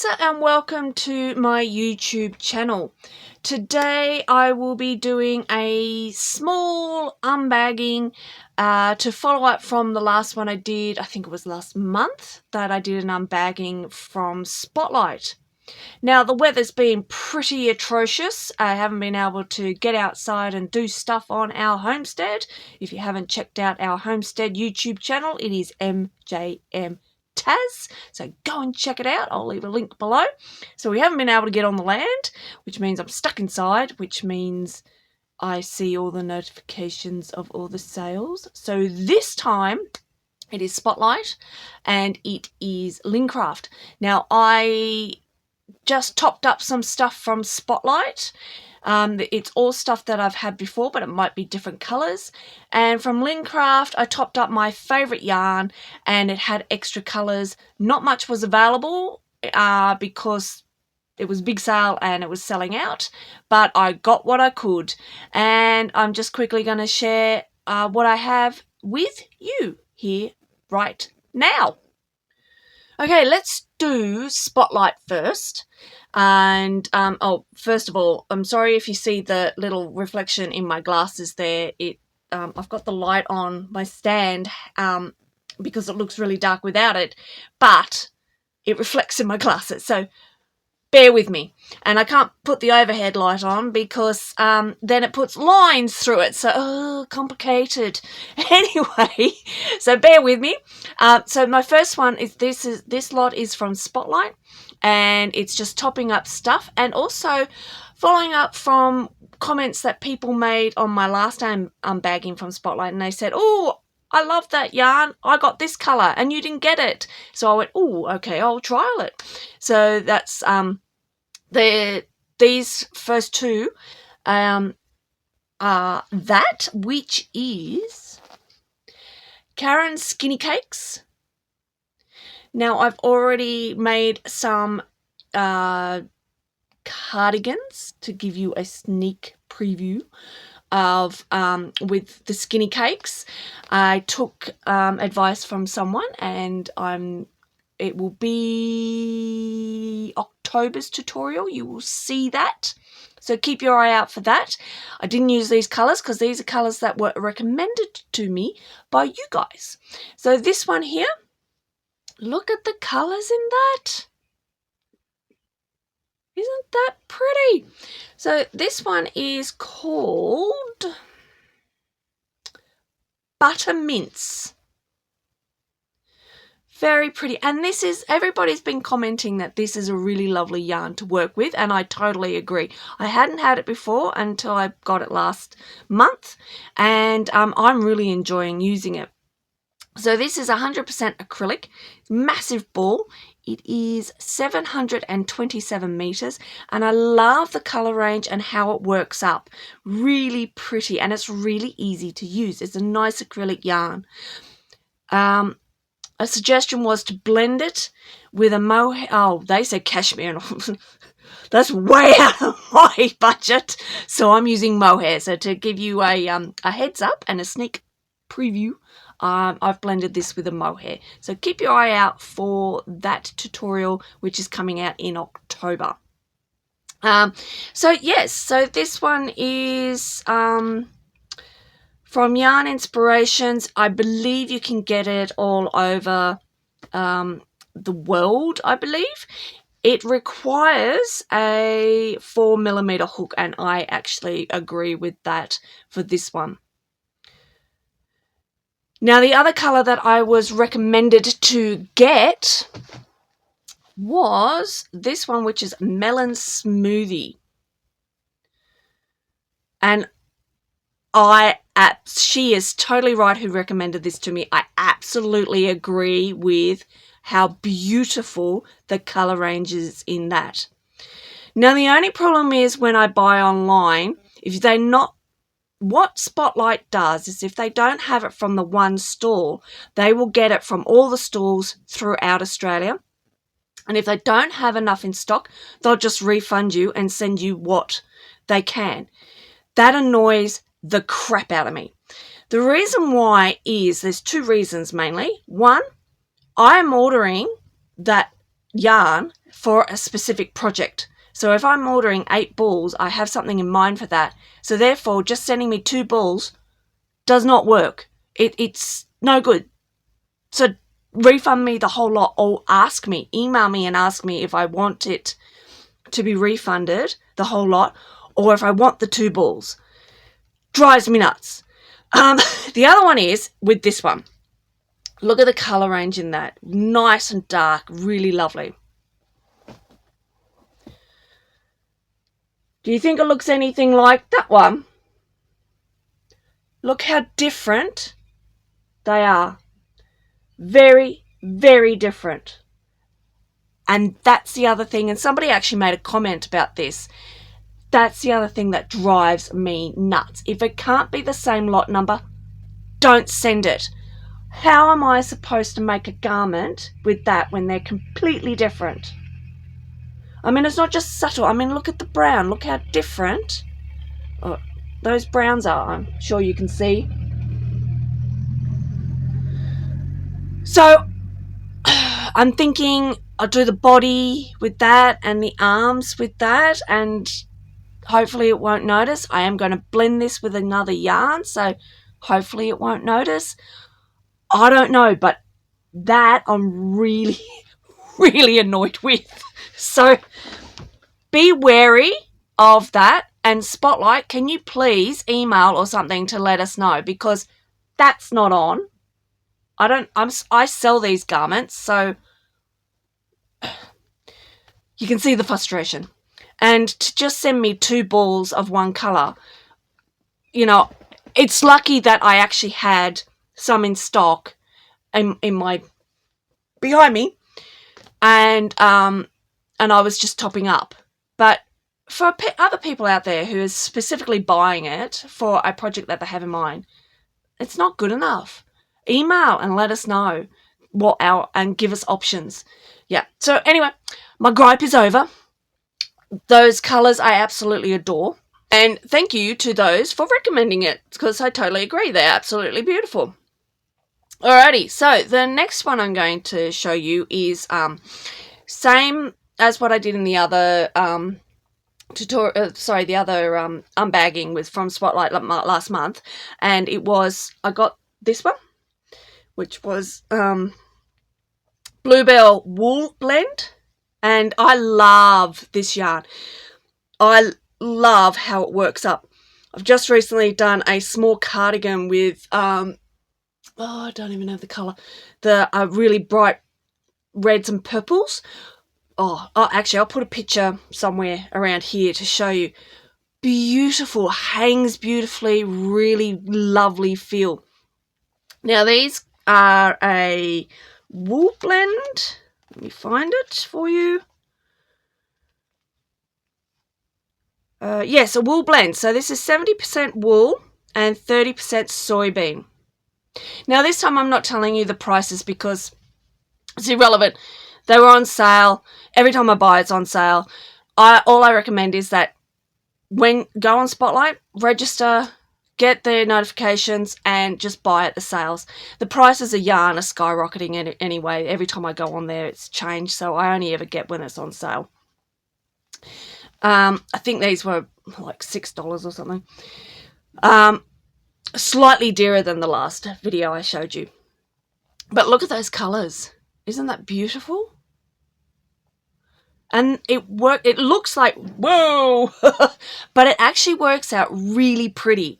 Lisa and welcome to my YouTube channel. Today I will be doing a small unbagging to follow up from the last one I did. I think it was last month that I did an unbagging from Spotlight. Now the weather's been pretty atrocious. I haven't been able to get outside and do stuff on our homestead. If you haven't checked out our homestead YouTube channel, it is MJM Taz, so go and check it out. I'll leave a link below. So we haven't been able to get on the land, which means I'm stuck inside, which means I see all the notifications of all the sales. So this time it is Spotlight and it is Lincraft. Now I just topped up some stuff from Spotlight. It's all stuff that I've had before, but it might be different colours. And from Lincraft, I topped up my favourite yarn, and it had extra colours. Not much was available because it was a big sale and it was selling out, but I got what I could. And I'm just quickly going to share what I have with you here right now. Okay, let's do Spotlight first. And first of all, I'm sorry if you see the little reflection in my glasses there. I've got the light on my stand because it looks really dark without it, but it reflects in my glasses, so bear with me. And I can't put the overhead light on because then it puts lines through it, so complicated. Anyway, so bear with me. So my first one is this lot is from Spotlight, and it's just topping up stuff and also following up from comments that people made on my last unbagging from Spotlight, and they said, "Oh, I love that yarn. I got this colour and you didn't get it." So I went, "Oh, okay, I'll trial it." So that's these first two are that, which is Karen's Skinny Cakes. Now I've already made some cardigans to give you a sneak preview of with the Skinny Cakes. I took advice from someone, and it will be October's tutorial. You will see that, so keep your eye out for that. I didn't use these colours because these are colours that were recommended to me by you guys. So this one here, look at the colours in that. Isn't that pretty? So this one is called Buttermints. Very pretty. And this is, everybody's been commenting that this is a really lovely yarn to work with, and I totally agree. I hadn't had it before until I got it last month, and I'm really enjoying using it. So this is 100% acrylic, massive ball. It is 727 meters, and I love the color range and how it works up. Really pretty, and it's really easy to use. It's a nice acrylic yarn. A suggestion was to blend it with a mohair. Oh, they said cashmere. That's way out of my budget, so I'm using mohair. So to give you a heads up and a sneak preview, I've blended this with a mohair. So keep your eye out for that tutorial, which is coming out in October. So yes, so this one is from Yarn Inspirations. I believe you can get it all over the world, I believe. It requires a 4mm hook, and I actually agree with that for this one. Now, the other colour that I was recommended to get was this one, which is Melon Smoothie. And she is totally right who recommended this to me. I absolutely agree with how beautiful the colour range is in that. Now, the only problem is when I buy online, what Spotlight does is if they don't have it from the one stall, they will get it from all the stalls throughout Australia. And if they don't have enough in stock, they'll just refund you and send you what they can. That annoys the crap out of me. The reason why is there's two reasons mainly. One, I'm ordering that yarn for a specific project. So if I'm ordering 8 balls, I have something in mind for that. So therefore, just sending me 2 balls does not work. It's no good. So refund me the whole lot, or email me and ask me if I want it to be refunded, the whole lot, or if I want the 2 balls. Drives me nuts. The other one is with this one. Look at the colour range in that. Nice and dark, really lovely. Do you think it looks anything like that one? Look how different they are. Very, very different. And that's the other thing. And somebody actually made a comment about this. That's the other thing that drives me nuts. If it can't be the same lot number, don't send it. How am I supposed to make a garment with that when they're completely different? I mean, it's not just subtle. I mean, look at the brown. Look how different those browns are. I'm sure you can see. So I'm thinking I'll do the body with that and the arms with that, and hopefully it won't notice. I am going to blend this with another yarn, so hopefully it won't notice. I don't know, but that I'm really, really annoyed with. So be wary of that. And Spotlight, can you please email or something to let us know, because that's not on. I sell these garments, so you can see the frustration. And to just send me 2 balls of one colour, you know, it's lucky that I actually had some in stock in my behind me, and I was just topping up. But for other people out there who is specifically buying it for a project that they have in mind, it's not good enough. Email and let us know and give us options. Yeah. So anyway, my gripe is over. Those colours I absolutely adore. And thank you to those for recommending it, because I totally agree. They're absolutely beautiful. Alrighty, so the next one I'm going to show you is same as what I did in the other unbagging with from Spotlight last month, and I got this one, which was Bluebell Wool Blend, and I love this yarn. I love how it works up. I've just recently done a small cardigan with I don't even know the colour, the really bright reds and purples. Actually, I'll put a picture somewhere around here to show you. Beautiful, hangs beautifully, really lovely feel. Now, these are a wool blend. Let me find it for you. Yes, a wool blend. So this is 70% wool and 30% soybean. Now, this time I'm not telling you the prices because it's irrelevant. They were on sale. Every time I buy, it's on sale. All I recommend is that when go on Spotlight, register, get the notifications, and just buy at the sales. The prices of yarn are skyrocketing anyway. Every time I go on there, it's changed. So I only ever get when it's on sale. I think these were like $6 or something. Slightly dearer than the last video I showed you. But look at those colours. Isn't that beautiful? And it looks like, whoa, but it actually works out really pretty.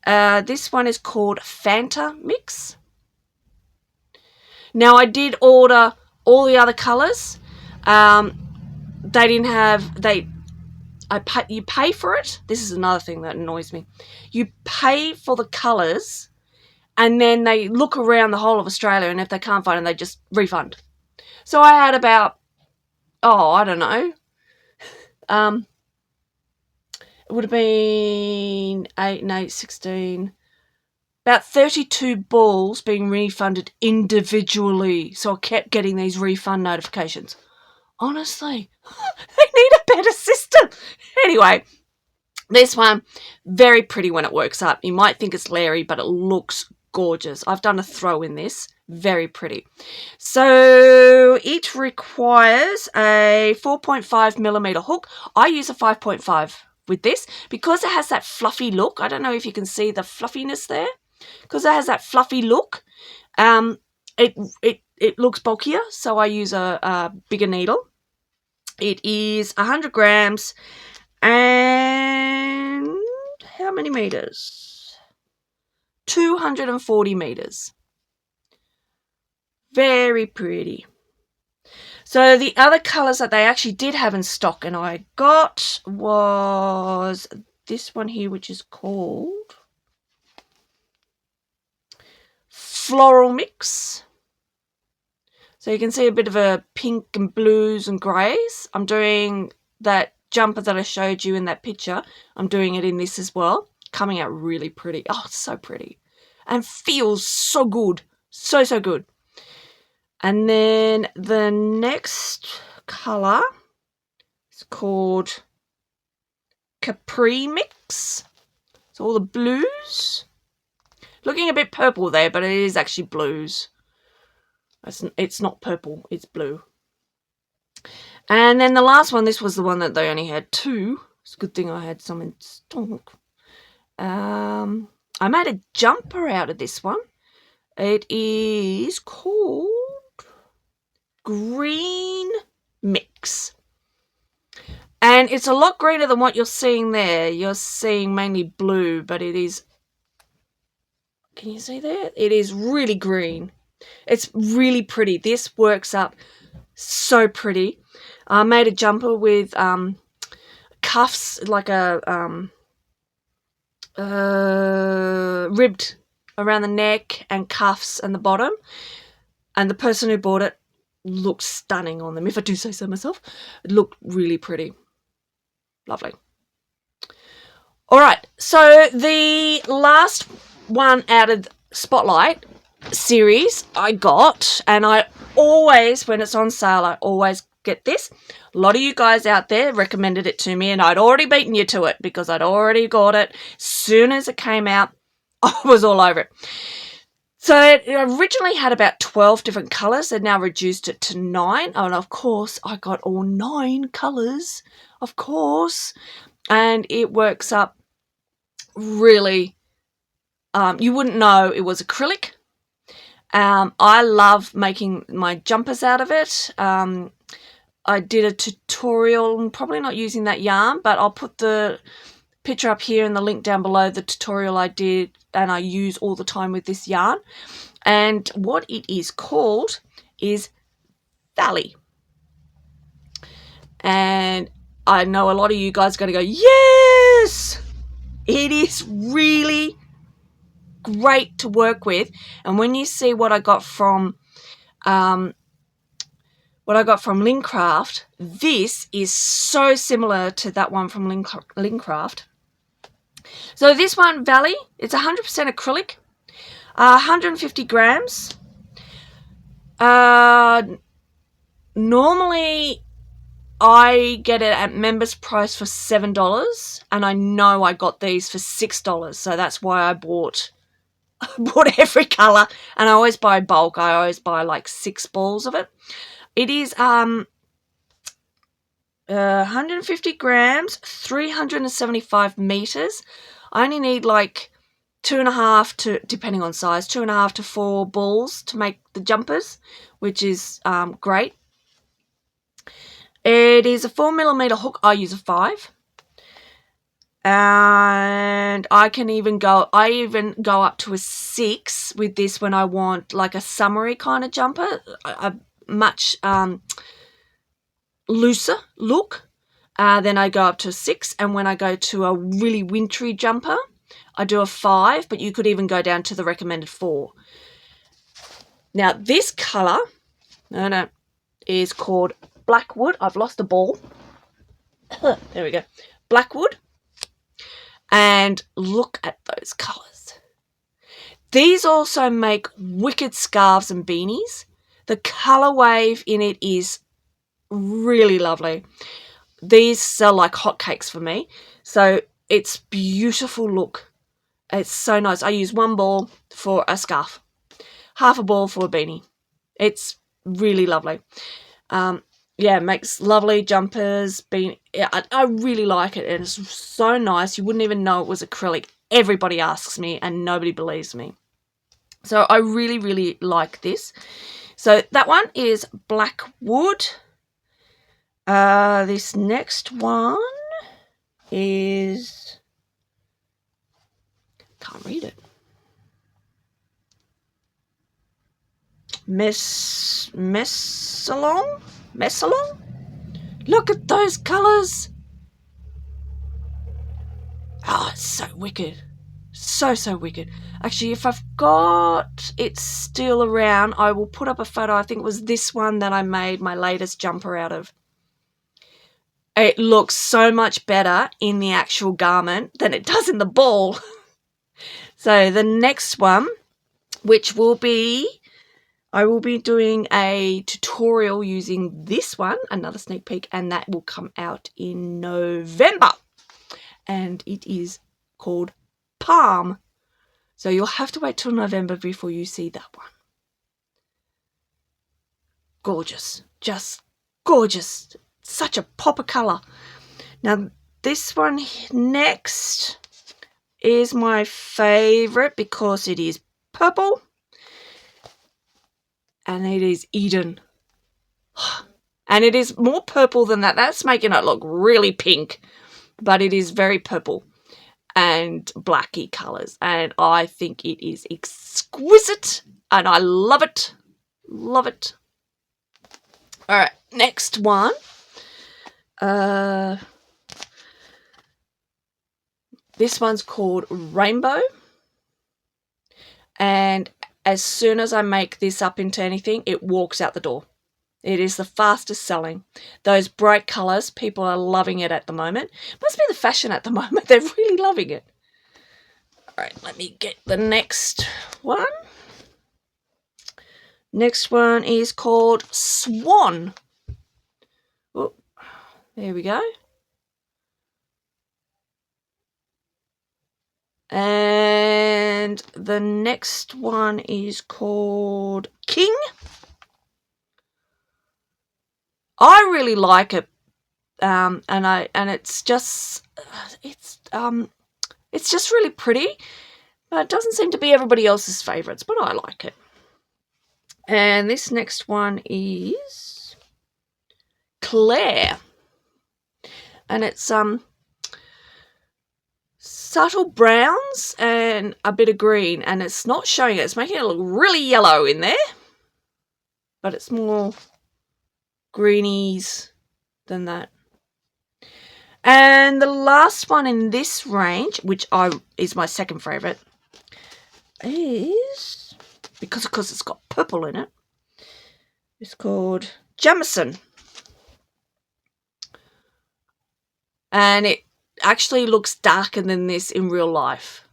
This one is called Fanta Mix. Now, I did order all the other colours. They didn't have, you pay for it. This is another thing that annoys me. You pay for the colours, and then they look around the whole of Australia, and if they can't find them, they just refund. So I had about, I don't know. It would have been 8 and 8, 16. About 32 balls being refunded individually. So I kept getting these refund notifications. Honestly, they need a better system. Anyway, this one, very pretty when it works up. You might think it's Larry, but it looks gorgeous. I've done a throw in this. Very pretty. So it requires a 4.5mm hook. I use a 5.5 with this because it has that fluffy look. I don't know if you can see the fluffiness there. Because it has that fluffy look, it looks bulkier, so I use a bigger needle. It is 100 grams and how many meters? 240 meters. Very pretty. So the other colours that they actually did have in stock and I got was this one here, which is called Floral Mix. So you can see a bit of a pink and blues and greys. I'm doing that jumper that I showed you in that picture. I'm doing it in this as well. Coming out really pretty. Oh, it's so pretty. And feels so good. So, so good. And then the next colour is called Capri Mix. So all the blues. Looking a bit purple there, but it is actually blues. It's not purple, it's blue. And then the last one, this was the one that they only had 2. It's a good thing I had some in stock. I made a jumper out of this one. It is called Green Mix. And it's a lot greener than what you're seeing there. You're seeing mainly blue, but it is... Can you see that? It is really green. It's really pretty. This works up so pretty. I made a jumper with cuffs, like a ribbed around the neck and cuffs and the bottom. And the person who bought it looked stunning on them, if I do say so myself. It looked really pretty. Lovely. All right, so the last one out of Spotlight series I got, and I always, when it's on sale, I always get this. A lot of you guys out there recommended it to me, and I'd already beaten you to it because I'd already got it. As soon as it came out, I was all over it. So it originally had about 12 different colours. They've now reduced it to 9. And of course, I got all 9 colours, of course. And it works up really, you wouldn't know it was acrylic. I love making my jumpers out of it. I did a tutorial, I'm probably not using that yarn, but I'll put the picture up here and the link down below, the tutorial I did and I use all the time with this yarn. And what it is called is Valley. And I know a lot of you guys are going to go, yes! It is really great to work with. And when you see what I got from Lincraft, this is so similar to that one from Lincraft. So this one, Valley, it's 100% acrylic, 150 grams. Normally I get it at members price for $7, and I know I got these for $6, so that's why I bought every colour, and I always buy bulk. I always buy like 6 balls of it. It is 150 grams, 375 meters. I only need like 2.5 to, depending on size, 2.5 to 4 balls to make the jumpers, which is great. It is a 4mm hook. I use a 5. And I even go up to a 6 with this when I want like a summery kind of jumper, a much looser look. Then I go up to a 6, and when I go to a really wintry jumper, I do a 5, but you could even go down to the recommended 4. Now this colour, is called Blackwood. I've lost a ball. There we go. Blackwood. And look at those colours. These also make wicked scarves and beanies. The colour wave in it is really lovely. These sell like hotcakes for me. So it's beautiful look. It's so nice. I use 1 ball for a scarf. half a ball for a beanie. It's really lovely. Yeah, it makes lovely jumpers. I really like it, and it's so nice. You wouldn't even know it was acrylic. Everybody asks me, and nobody believes me. So I really, really like this. So that one is black wood. This next one is, can't read it. Messalong? Look at those colours. Oh, it's so wicked. So wicked. Actually, if I've got it still around, I will put up a photo. I think it was this one that I made my latest jumper out of. It looks so much better in the actual garment than it does in the ball. So the next one, which will be, I will be doing a tutorial using this one, another sneak peek, and that will come out in November. And it is called Palm. So you'll have to wait till November before you see that one. Gorgeous. Just gorgeous. Such a pop of colour. Now this one next is my favourite because it is purple. And it is Eden. And it is more purple than that. That's making it look really pink. But it is very purple and blacky colours. And I think it is exquisite. And I love it. Love it. All right, next one. This one's called Rainbow. And as soon as I make this up into anything, it walks out the door. It is the fastest selling. Those bright colours, people are loving it at the moment. Must be the fashion at the moment. They're really loving it. All right, let me get the next one. Next one is called Swan. Oh, there we go. And the next one is called King. I really like it, and it's just really pretty, but it doesn't seem to be everybody else's favourites, but I like it. And this next one is Claire, and it's subtle browns and a bit of green, and it's not showing it. It's making it look really yellow in there, but it's more greenies than that. And the last one in this range, which is my second favourite, is, because of course it's got purple in it, it's called Jamison. And it actually looks darker than this in real life,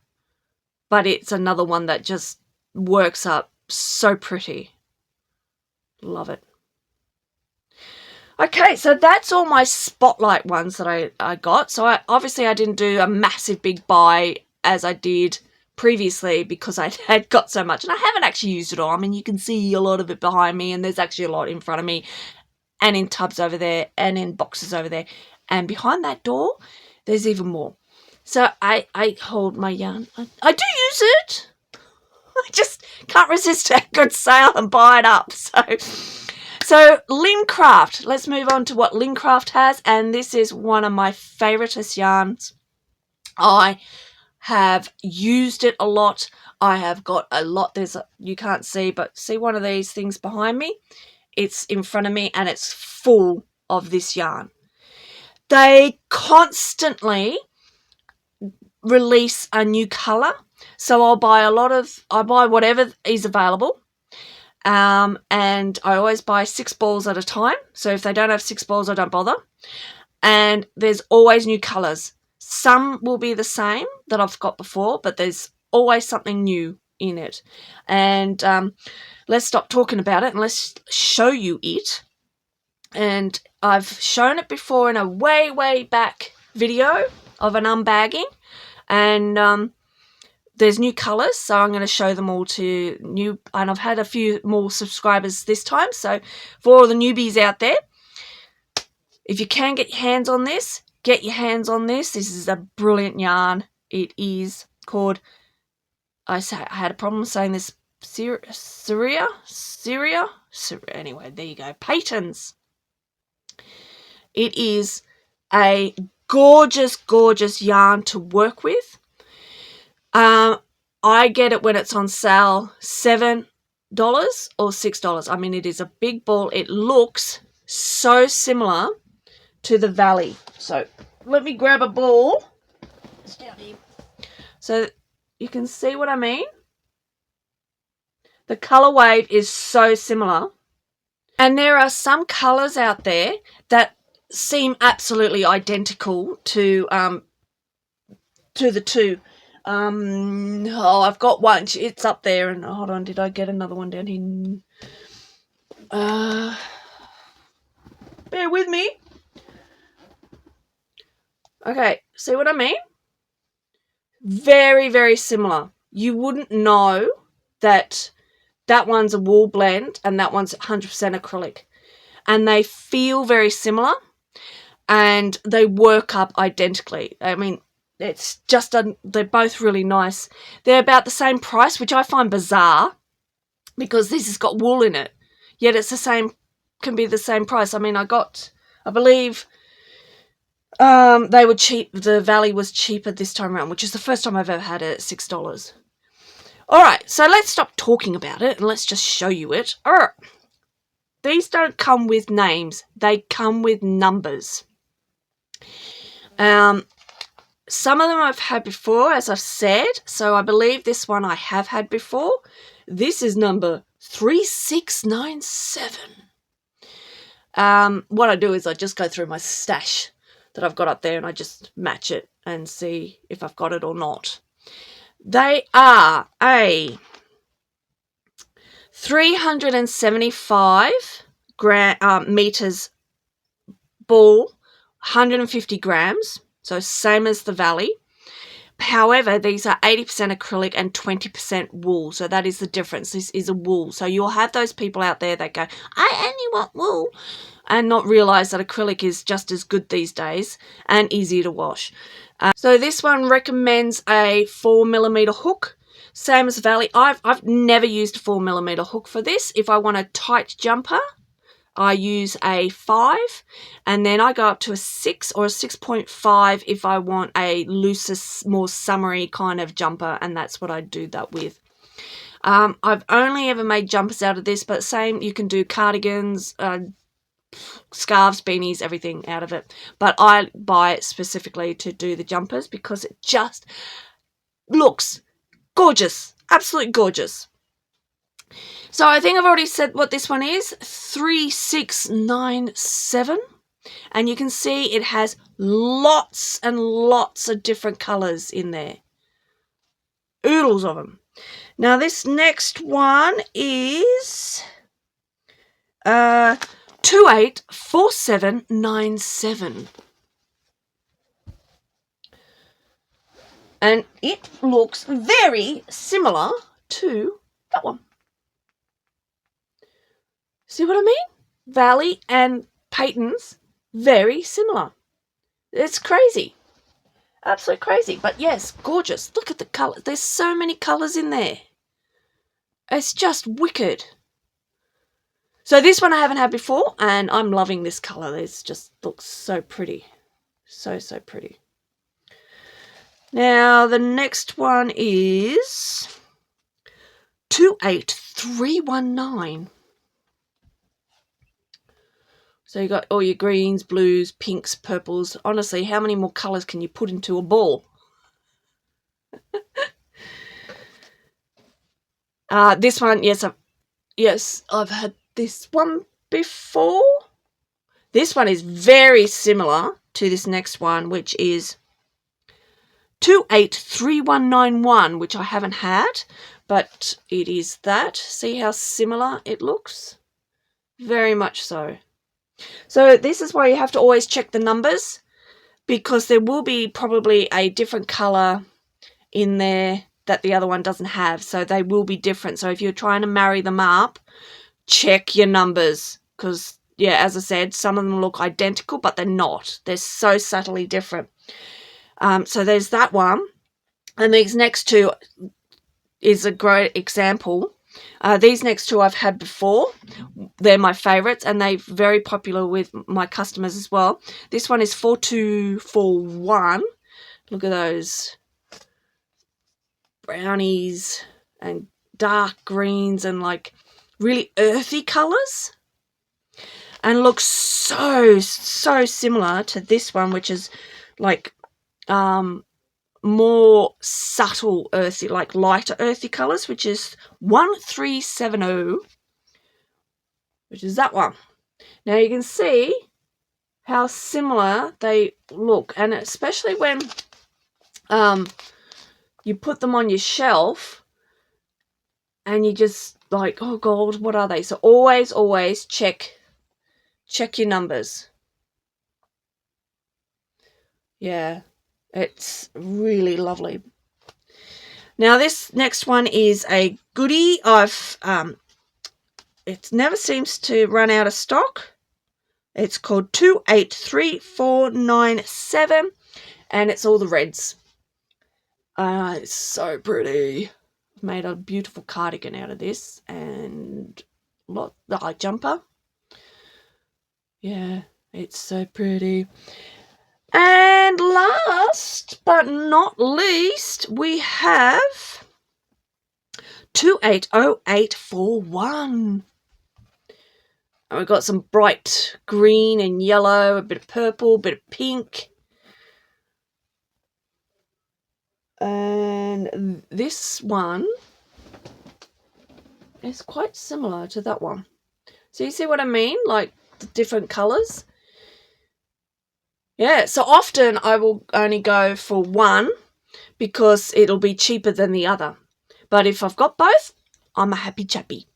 but it's another one that just works up so pretty. Love it. Okay, so that's all my Spotlight ones that I got. So obviously I didn't do a massive big buy as I did previously because I had got so much. And I haven't actually used it all. I mean, you can see a lot of it behind me, and there's actually a lot in front of me and in tubs over there and in boxes over there. And behind that door, there's even more. So I hold my yarn. I do use it. I just can't resist a good sale and buy it up. So Lincraft, let's move on to what Lincraft has, and this is one of my favouriteest yarns. I have used it a lot. I have got a lot. You can't see, but see one of these things behind me? It's in front of me, and it's full of this yarn. They constantly release a new colour, so I'll buy whatever is available. And I always buy 6 balls at a time. So if they don't have 6 balls, I don't bother. And there's always new colours. Some will be the same that I've got before, but there's always something new in it. And let's stop talking about it and let's show you it. And I've shown it before in a way back video of an unbagging. And there's new colours, so I'm going to show them all to new, and I've had a few more subscribers this time, so for all the newbies out there, if you can get your hands on this, get your hands on this. This is a brilliant yarn. It is called, I had a problem saying this, Syria, anyway, there you go, Patons. It is a gorgeous, gorgeous yarn to work with. I get it when it's on sale, $7 or $6. I mean, it is a big ball. It looks so similar to the Valley. So let me grab a ball. It's down here. So you can see what I mean. The colour wave is so similar. And there are some colours out there that seem absolutely identical to the two. I've got one. It's up there. And hold on, did I get another one down here? Bear with me. Okay, see what I mean? Very, very similar. You wouldn't know that one's a wool blend and that one's 100% acrylic. And they feel very similar and they work up identically. I mean, it's just, they're both really nice. They're about the same price, which I find bizarre because this has got wool in it. Yet it's the same, can be the same price. I mean, I believe they were cheap. The Valley was cheaper this time around, which is the first time I've ever had it at $6. All right, so let's stop talking about it and let's just show you it. All right. These don't come with names. They come with numbers. Some of them I've had before, as I've said. So I believe this one I have had before. This is number 3697. What I do is I just go through my stash that I've got up there and I just match it and see if I've got it or not. They are a 375 meters ball, 150 grams, so same as the Valley. However, these are 80% acrylic and 20% wool, so that is the difference. This is a wool, so you'll have those people out there that go, I only want wool, and not realise that acrylic is just as good these days and easier to wash. So this one recommends a 4mm hook, same as Valley. I've never used a 4mm hook for this. If I want a tight jumper, I use a 5, and then I go up to a 6 or a 6.5 if I want a looser, more summery kind of jumper, and that's what I do that with. I've only ever made jumpers out of this, but same, you can do cardigans, scarves, beanies, everything out of it. But I buy it specifically to do the jumpers because it just looks gorgeous, absolutely gorgeous. So I think I've already said what this one is, 3697, and you can see it has lots and lots of different colours in there, oodles of them. Now this next one is 284797, and it looks very similar to that one. See what I mean? Valley and Patons, very similar. It's crazy. Absolutely crazy. But yes, gorgeous. Look at the colour. There's so many colours in there. It's just wicked. So this one I haven't had before, and I'm loving this colour. It just looks so pretty. So, so pretty. Now, the next one is 28319. So you got all your greens, blues, pinks, purples. Honestly, how many more colours can you put into a ball? This one, yes, I've had this one before. This one is very similar to this next one, which is 283191, which I haven't had, but it is that. See how similar it looks? Very much so. So this is why you have to always check the numbers, because there will be probably a different colour in there that the other one doesn't have. So they will be different. So if you're trying to marry them up, check your numbers, because, yeah, as I said, some of them look identical, but they're not. They're so subtly different. So there's that one. And these next two is a great example. These next two I've had before. They're my favorites, and they're very popular with my customers as well. This one is 4241. Look at those brownies and dark greens and like really earthy colors, and looks so similar to this one, which is like more subtle earthy, like lighter earthy colors, which is 1370, which is that one. Now you can see how similar they look, and especially when you put them on your shelf and you just like, oh god, what are they? So always check your numbers. Yeah, it's really lovely. Now this next one is a goodie. It never seems to run out of stock. It's called 283497, and it's all the reds. It's so pretty. I've made a beautiful cardigan out of this, and the jumper. Yeah, it's so pretty. And last but not least, we have 280841. And we've got some bright green and yellow, a bit of purple, a bit of pink. And this one is quite similar to that one. So you see what I mean? Like the different colours. Yeah, so often I will only go for one because it'll be cheaper than the other. But if I've got both, I'm a happy chappy.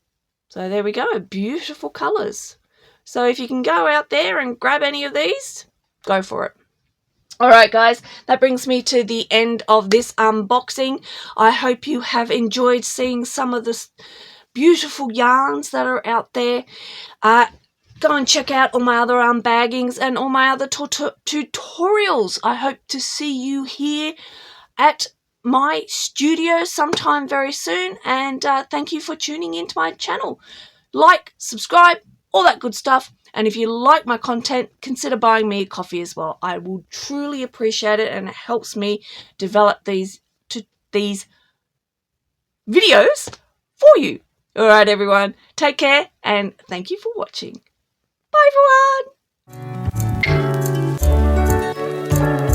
So there we go, beautiful colours. So if you can go out there and grab any of these, go for it. Alright guys, that brings me to the end of this unboxing. I hope you have enjoyed seeing some of the beautiful yarns that are out there. Go and check out all my other unbaggings and all my other tutorials. I hope to see you here at my studio sometime very soon. And thank you for tuning into my channel. Like, subscribe, all that good stuff. And if you like my content, consider buying me a coffee as well. I will truly appreciate it, and it helps me develop these videos for you. All right, everyone. Take care, and thank you for watching. Bye, everyone.